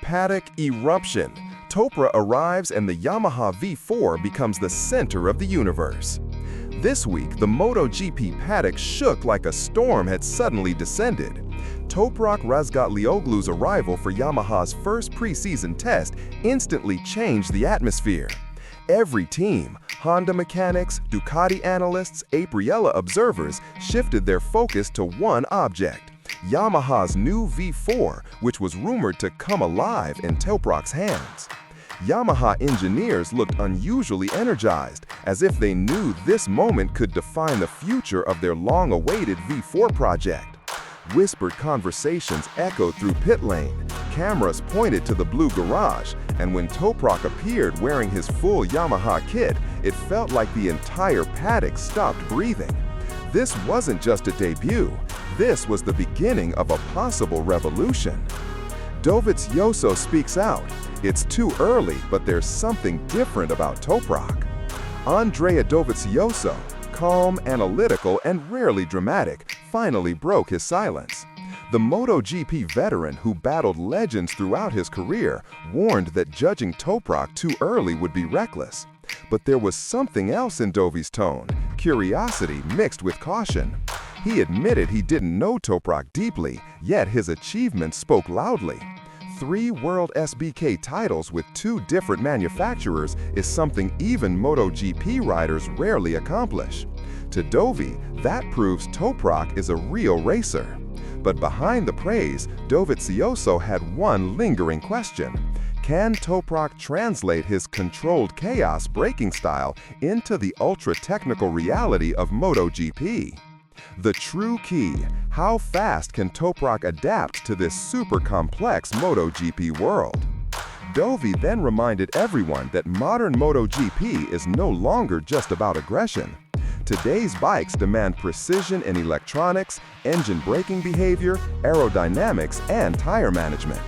Paddock eruption. Toprak arrives and the Yamaha V4 becomes the center of the universe. This week, the MotoGP paddock shook like a storm had suddenly descended. Toprak Razgatlioglu's arrival for Yamaha's first preseason test instantly changed the atmosphere. Every team, Honda mechanics, Ducati analysts, Aprilia observers shifted their focus to one object: Yamaha's new V4, which was rumored to come alive in Toprak's hands. Yamaha engineers looked unusually energized, as if they knew this moment could define the future of their long-awaited V4 project. Whispered conversations echoed through pit lane, cameras pointed to the blue garage, and when Toprak appeared wearing his full Yamaha kit, it felt like the entire paddock stopped breathing. This wasn't just a debut, this was the beginning of a possible revolution. Dovizioso speaks out. It's too early, but there's something different about Toprak. Andrea Dovizioso, calm, analytical, and rarely dramatic, finally broke his silence. The MotoGP veteran who battled legends throughout his career warned that judging Toprak too early would be reckless. But there was something else in Dovi's tone, curiosity mixed with caution. He admitted he didn't know Toprak deeply, yet his achievements spoke loudly. 3 World SBK titles with 2 different manufacturers is something even MotoGP riders rarely accomplish. To Dovi, that proves Toprak is a real racer. But behind the praise, Dovizioso had one lingering question. Can Toprak translate his controlled chaos braking style into the ultra-technical reality of MotoGP? The true key: how fast can Toprak adapt to this super complex MotoGP world? Dovi then reminded everyone that modern MotoGP is no longer just about aggression. Today's bikes demand precision in electronics, engine braking behavior, aerodynamics, and tire management.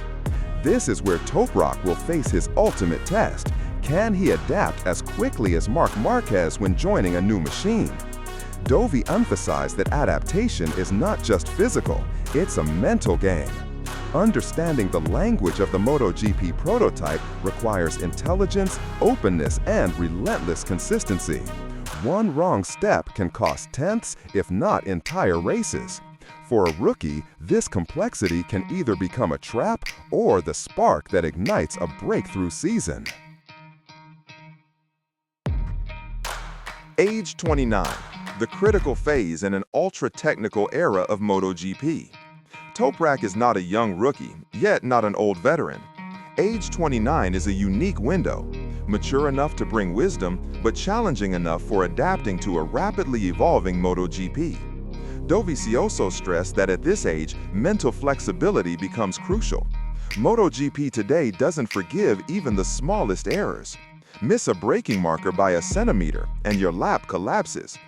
This is where Toprak will face his ultimate test. Can he adapt as quickly as Marc Márquez when joining a new machine? Dovi emphasized that adaptation is not just physical, it's a mental game. Understanding the language of the MotoGP prototype requires intelligence, openness, and relentless consistency. One wrong step can cost tenths, if not entire races. For a rookie, this complexity can either become a trap or the spark that ignites a breakthrough season. Age 29. The critical phase in an ultra-technical era of MotoGP. Toprak is not a young rookie, yet not an old veteran. Age 29 is a unique window, mature enough to bring wisdom, but challenging enough for adapting to a rapidly evolving MotoGP. Dovizioso stressed that at this age, mental flexibility becomes crucial. MotoGP today doesn't forgive even the smallest errors. Miss a braking marker by a centimeter, and your lap collapses.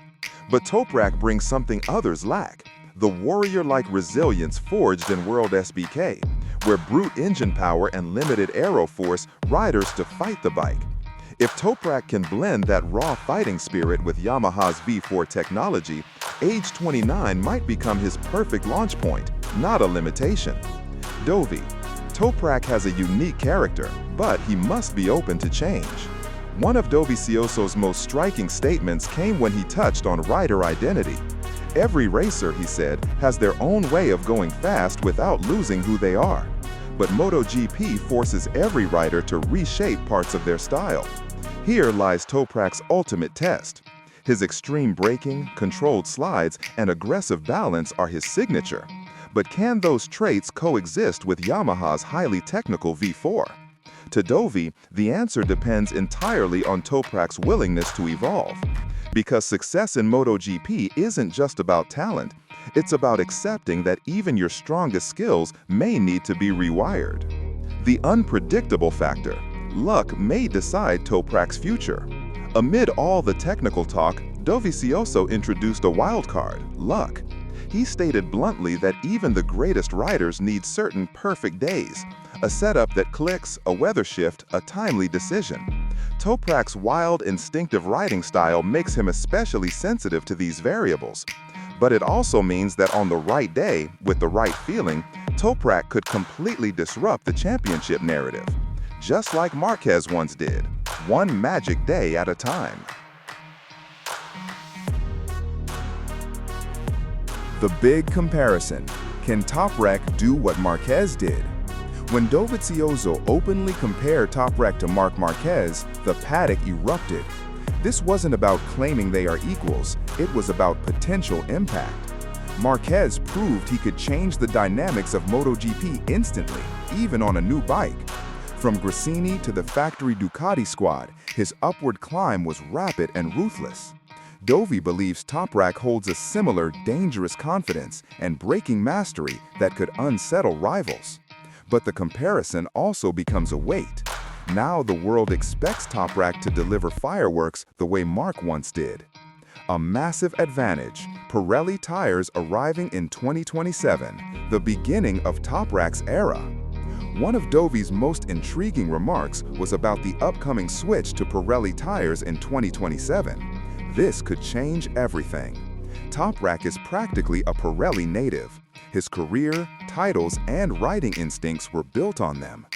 But Toprak brings something others lack: the warrior-like resilience forged in World SBK, where brute engine power and limited aero force riders to fight the bike. If Toprak can blend that raw fighting spirit with Yamaha's V4 technology, age 29 might become his perfect launch point, not a limitation. Dovi: Toprak has a unique character, but he must be open to change. One of Dovizioso's most striking statements came when he touched on rider identity. Every racer, he said, has their own way of going fast without losing who they are. But MotoGP forces every rider to reshape parts of their style. Here lies Toprak's ultimate test. His extreme braking, controlled slides, and aggressive balance are his signature. But can those traits coexist with Yamaha's highly technical V4? To Dovi, the answer depends entirely on Toprak's willingness to evolve. Because success in MotoGP isn't just about talent, it's about accepting that even your strongest skills may need to be rewired. The unpredictable factor: luck may decide Toprak's future. Amid all the technical talk, Dovizioso introduced a wild card: luck. He stated bluntly that even the greatest riders need certain perfect days, a setup that clicks, a weather shift, a timely decision. Toprak's wild, instinctive riding style makes him especially sensitive to these variables. But it also means that on the right day, with the right feeling, Toprak could completely disrupt the championship narrative, just like Marquez once did, one magic day at a time. The big comparison. Can Toprak do what Marquez did? When Dovizioso openly compared Toprak to Marc Márquez, the paddock erupted. This wasn't about claiming they are equals, it was about potential impact. Marquez proved he could change the dynamics of MotoGP instantly, even on a new bike. From Gresini to the factory Ducati squad, his upward climb was rapid and ruthless. Dovi believes Toprak holds a similar dangerous confidence and braking mastery that could unsettle rivals. But the comparison also becomes a weight. Now the world expects Toprak to deliver fireworks the way Marc once did. A massive advantage, Pirelli tires arriving in 2027, the beginning of Toprak's era. One of Dovi's most intriguing remarks was about the upcoming switch to Pirelli tires in 2027. This could change everything. Toprak is practically a Pirelli native. His career, titles, and riding instincts were built on them.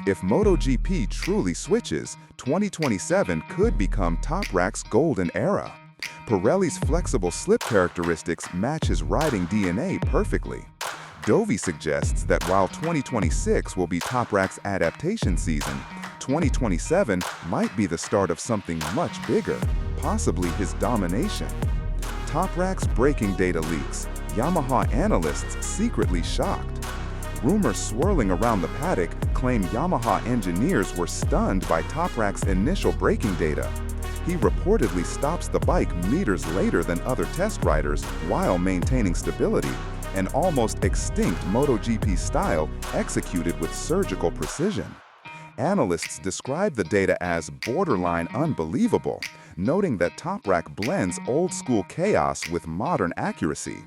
If MotoGP truly switches, 2027 could become Toprak's golden era. Pirelli's flexible slip characteristics match his riding DNA perfectly. Dovi suggests that while 2026 will be Toprak's adaptation season, 2027 might be the start of something much bigger, possibly his domination. Toprak's braking data leaks, Yamaha analysts secretly shocked. Rumors swirling around the paddock claim Yamaha engineers were stunned by Toprak's initial braking data. He reportedly stops the bike meters later than other test riders while maintaining stability, an almost extinct MotoGP style executed with surgical precision. Analysts describe the data as borderline unbelievable, noting that Toprak blends old-school chaos with modern accuracy.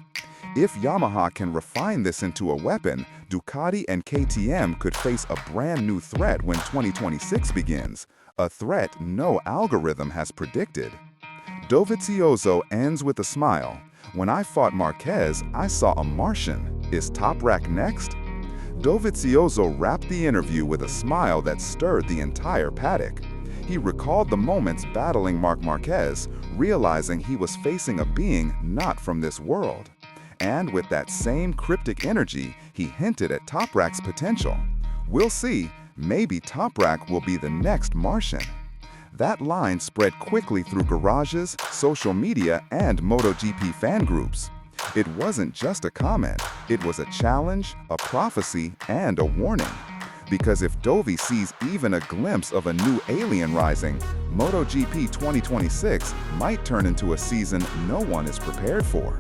If Yamaha can refine this into a weapon, Ducati and KTM could face a brand new threat when 2026 begins, a threat no algorithm has predicted. Dovizioso ends with a smile. When I fought Marquez, I saw a Martian. Is Toprak next? Dovizioso wrapped the interview with a smile that stirred the entire paddock. He recalled the moments battling Marc Márquez, realizing he was facing a being not from this world. And with that same cryptic energy, he hinted at Toprak's potential. We'll see, maybe Toprak will be the next Martian. That line spread quickly through garages, social media, and MotoGP fan groups. It wasn't just a comment, it was a challenge, a prophecy, and a warning. Because if Dovi sees even a glimpse of a new alien rising, MotoGP 2026 might turn into a season no one is prepared for.